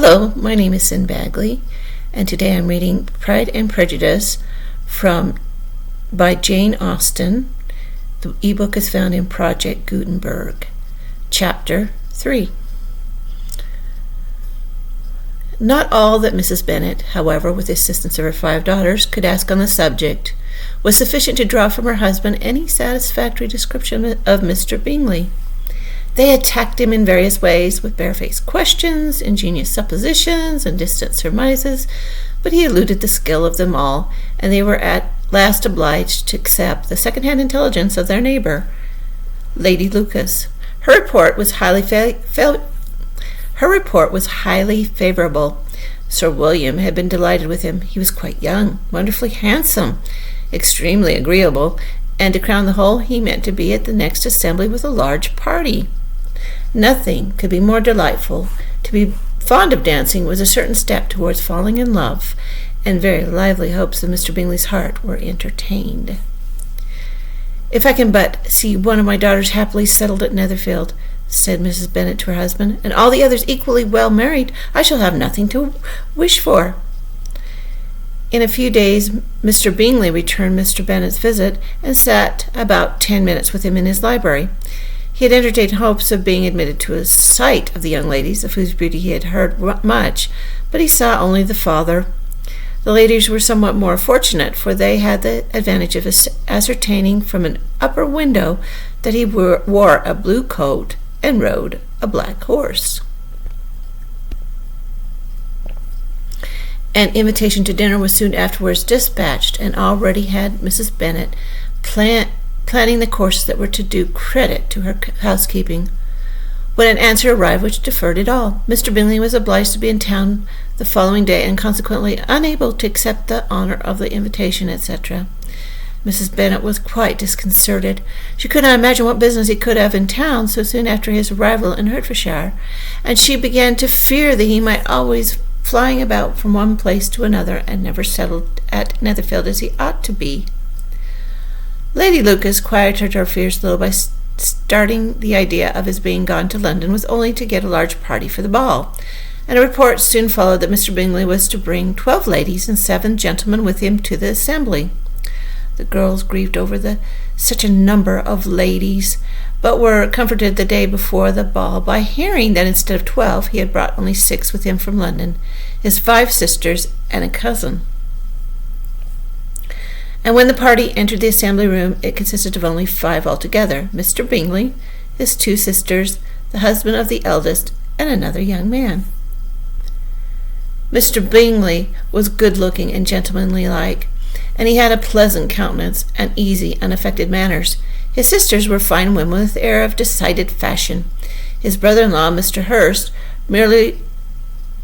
Hello, my name is Sin Bagley, and today I'm reading Pride and Prejudice by Jane Austen. The ebook is found in Project Gutenberg. Chapter 3. Not all that Mrs. Bennet, however, with the assistance of her 5 daughters, could ask on the subject, was sufficient to draw from her husband any satisfactory description of Mr. Bingley. They attacked him in various ways, with barefaced questions, ingenious suppositions, and distant surmises, but he eluded the skill of them all, and they were at last obliged to accept the second-hand intelligence of their neighbour, Lady Lucas. Her report was highly favourable. Sir William had been delighted with him. He was quite young, wonderfully handsome, extremely agreeable, and to crown the whole, he meant to be at the next assembly with a large party. Nothing could be more delightful. To be fond of dancing was a certain step towards falling in love, and very lively hopes of Mr. Bingley's heart were entertained. "If I can but see one of my daughters happily settled at Netherfield," said Mrs. Bennet to her husband, "and all the others equally well married, I shall have nothing to wish for." In a few days Mr. Bingley returned Mr. Bennet's visit, and sat about 10 minutes with him in his library. He had entertained hopes of being admitted to a sight of the young ladies, of whose beauty he had heard much, but he saw only the father. The ladies were somewhat more fortunate, for they had the advantage of ascertaining from an upper window that he wore a blue coat and rode a black horse. An invitation to dinner was soon afterwards dispatched, and already had Mrs. Bennet planning the courses that were to do credit to her housekeeping, when an answer arrived which deferred it all. Mr. Bingley was obliged to be in town the following day, and consequently unable to accept the honour of the invitation, etc. Mrs. Bennet was quite disconcerted. She could not imagine what business he could have in town so soon after his arrival in Hertfordshire, and she began to fear that he might always flying about from one place to another, and never settled at Netherfield as he ought to be. Lady Lucas quieted her fears a little by starting the idea of his being gone to London was only to get a large party for the ball, and a report soon followed that Mr. Bingley was to bring 12 ladies and 7 gentlemen with him to the assembly. The girls grieved over such a number of ladies, but were comforted the day before the ball by hearing that instead of 12 he had brought only 6 with him from London, his 5 sisters and a cousin. And when the party entered the assembly room, it consisted of only 5 altogether: Mr. Bingley, his 2 sisters, the husband of the eldest, and another young man. Mr. Bingley was good-looking and gentlemanly-like, and he had a pleasant countenance and easy, unaffected manners. His sisters were fine women with an air of decided fashion. His brother-in-law, Mr. Hurst, merely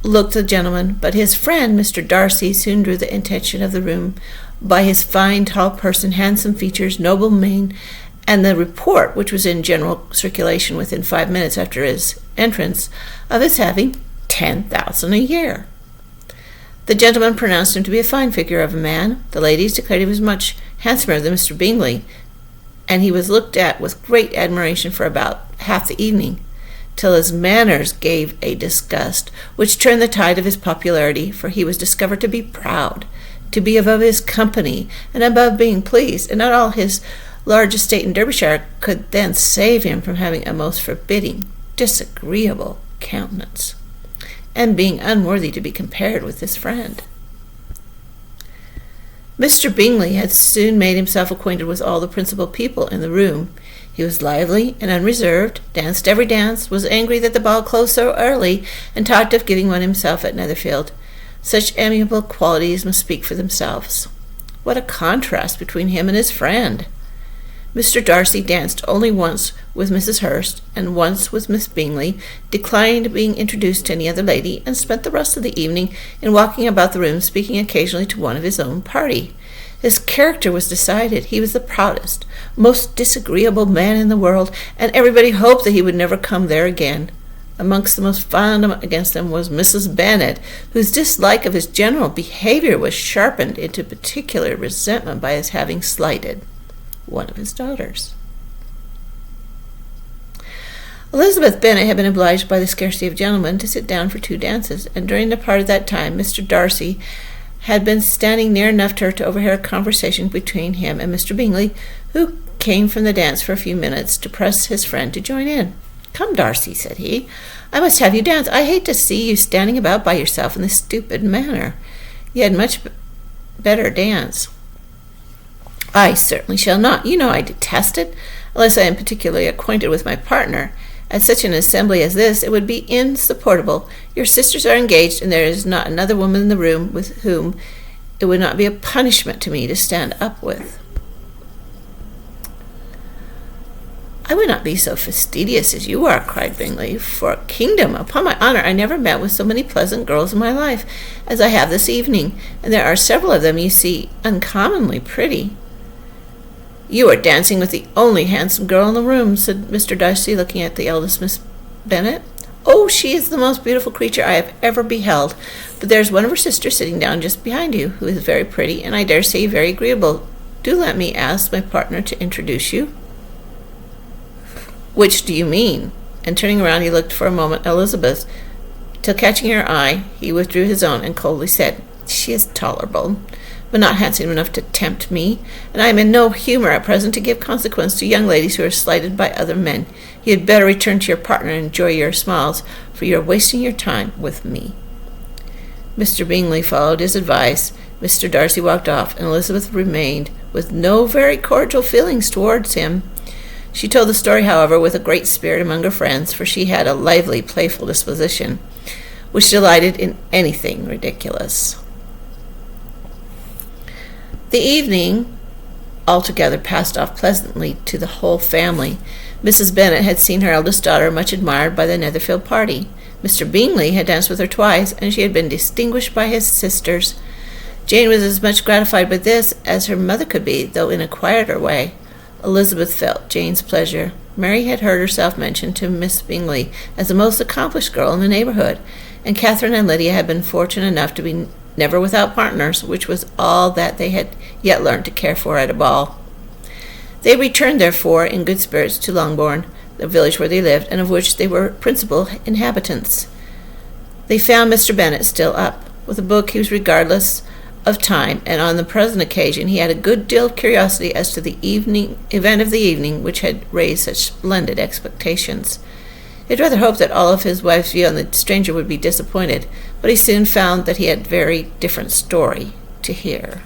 looked a gentleman, but his friend, Mr. Darcy, soon drew the attention of the room by his fine, tall person, handsome features, noble mien, and the report, which was in general circulation within 5 minutes after his entrance, of his having 10,000 a year. The gentleman pronounced him to be a fine figure of a man. The ladies declared he was much handsomer than Mr. Bingley, and he was looked at with great admiration for about half the evening, till his manners gave a disgust, which turned the tide of his popularity, for he was discovered to be proud, to be above his company, and above being pleased, and not all his large estate in Derbyshire could then save him from having a most forbidding, disagreeable countenance, and being unworthy to be compared with his friend. Mr. Bingley had soon made himself acquainted with all the principal people in the room. He was lively and unreserved, danced every dance, was angry that the ball closed so early, and talked of giving one himself at Netherfield. Such amiable qualities must speak for themselves. What a contrast between him and his friend! Mr. Darcy danced only once with Mrs. Hurst, and once with Miss Bingley, declined being introduced to any other lady, and spent the rest of the evening in walking about the room, speaking occasionally to one of his own party. His character was decided. He was the proudest, most disagreeable man in the world, and everybody hoped that he would never come there again. Amongst the most violent against him was Mrs. Bennet, whose dislike of his general behavior was sharpened into particular resentment by his having slighted one of his daughters. Elizabeth Bennet had been obliged by the scarcity of gentlemen to sit down for 2 dances, and during the part of that time Mr. Darcy had been standing near enough to her to overhear a conversation between him and Mr. Bingley, who came from the dance for a few minutes to press his friend to join in. "Come, Darcy," said he, "I must have you dance. I hate to see you standing about by yourself in this stupid manner. You had much better dance." "I certainly shall not. You know I detest it, unless I am particularly acquainted with my partner. At such an assembly as this, it would be insupportable. Your sisters are engaged, and there is not another woman in the room with whom it would not be a punishment to me to stand up with." "I would not be so fastidious as you are," cried Bingley. "For a kingdom, upon my honor, I never met with so many pleasant girls in my life as I have this evening, and there are several of them, you see, uncommonly pretty." "You are dancing with the only handsome girl in the room," said Mr. Darcy, looking at the eldest Miss Bennet. "Oh, she is the most beautiful creature I have ever beheld, but there is one of her sisters sitting down just behind you, who is very pretty, and I dare say very agreeable. Do let me ask my partner to introduce you." "Which do you mean?" And turning around, he looked for a moment at Elizabeth, till catching her eye, he withdrew his own and coldly said, "She is tolerable, but not handsome enough to tempt me, and I am in no humor at present to give consequence to young ladies who are slighted by other men. You had better return to your partner and enjoy your smiles, for you are wasting your time with me." Mr. Bingley followed his advice. Mr. Darcy walked off, and Elizabeth remained with no very cordial feelings towards him. She told the story, however, with a great spirit among her friends, for she had a lively, playful disposition, which delighted in anything ridiculous. The evening altogether passed off pleasantly to the whole family. Mrs. Bennet had seen her eldest daughter much admired by the Netherfield party. Mr. Bingley had danced with her twice, and she had been distinguished by his sisters. Jane was as much gratified by this as her mother could be, though in a quieter way. Elizabeth felt Jane's pleasure. Mary had heard herself mentioned to Miss Bingley as the most accomplished girl in the neighborhood, and Catherine and Lydia had been fortunate enough to be never without partners, which was all that they had yet learned to care for at a ball. They returned, therefore, in good spirits to Longbourn, the village where they lived, and of which they were principal inhabitants. They found Mr. Bennet still up. With a book he was regardless of time, and on the present occasion he had a good deal of curiosity as to the event of the evening, which had raised such splendid expectations. He had rather hoped that all of his wife's view on the stranger would be disappointed, but he soon found that he had a very different story to hear.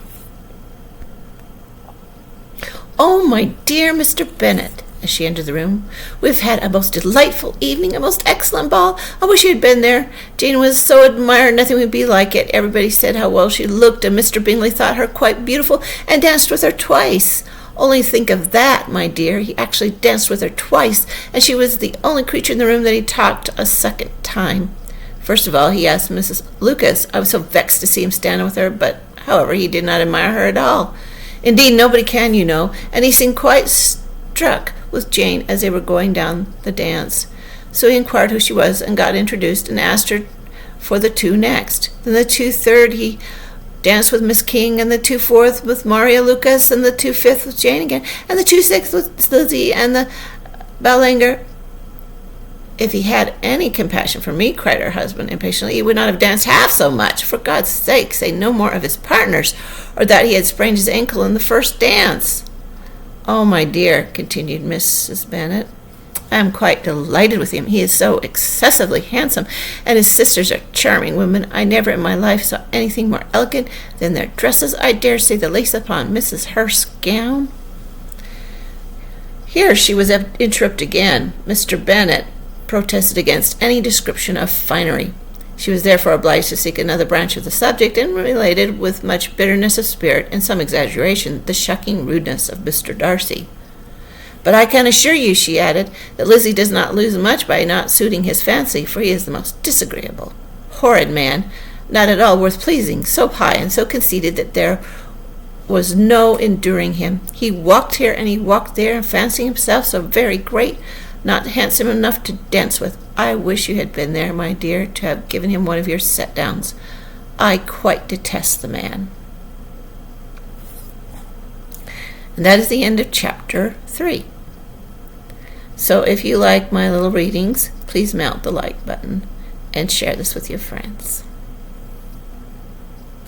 "Oh, my dear Mr. Bennet," as she entered the room, "we've had a most delightful evening, a most excellent ball. I wish you had been there. Jane was so admired, nothing would be like it. Everybody said how well she looked, and Mr. Bingley thought her quite beautiful, and danced with her twice. Only think of that, my dear. He actually danced with her twice, and she was the only creature in the room that he talked a second time. First of all, he asked Mrs. Lucas. I was so vexed to see him stand with her, but, however, he did not admire her at all. Indeed, nobody can, you know, and he seemed quite struck with Jane as they were going down the dance. So he inquired who she was and got introduced and asked her for the 2 next. Then the 2 third he danced with Miss King, and the 2 fourth with Maria Lucas, and the 2 fifth with Jane again, and the 2 sixth with Lizzie and the Ballinger. If he had any compassion for me, cried her husband impatiently, he would not have danced half so much. For God's sake, say no more of his partners, or that he had sprained his ankle in the first dance. Oh, my dear, continued Mrs. Bennet, I am quite delighted with him. He is so excessively handsome, and his sisters are charming women. I never in my life saw anything more elegant than their dresses. I dare say the lace upon Mrs. Hurst's gown. Here she was interrupted again. Mr. Bennet protested against any description of finery. She was therefore obliged to seek another branch of the subject, and related with much bitterness of spirit and some exaggeration the shocking rudeness of Mr. Darcy. But I can assure you, she added, that Lizzie does not lose much by not suiting his fancy, for he is the most disagreeable, horrid man, not at all worth pleasing, so high and so conceited that there was no enduring him. He walked here and he walked there, and fancying himself so very great, not handsome enough to dance with. I wish you had been there, my dear, to have given him one of your set-downs. I quite detest the man. And that is the end of chapter 3. So if you like my little readings, please mount the like button and share this with your friends.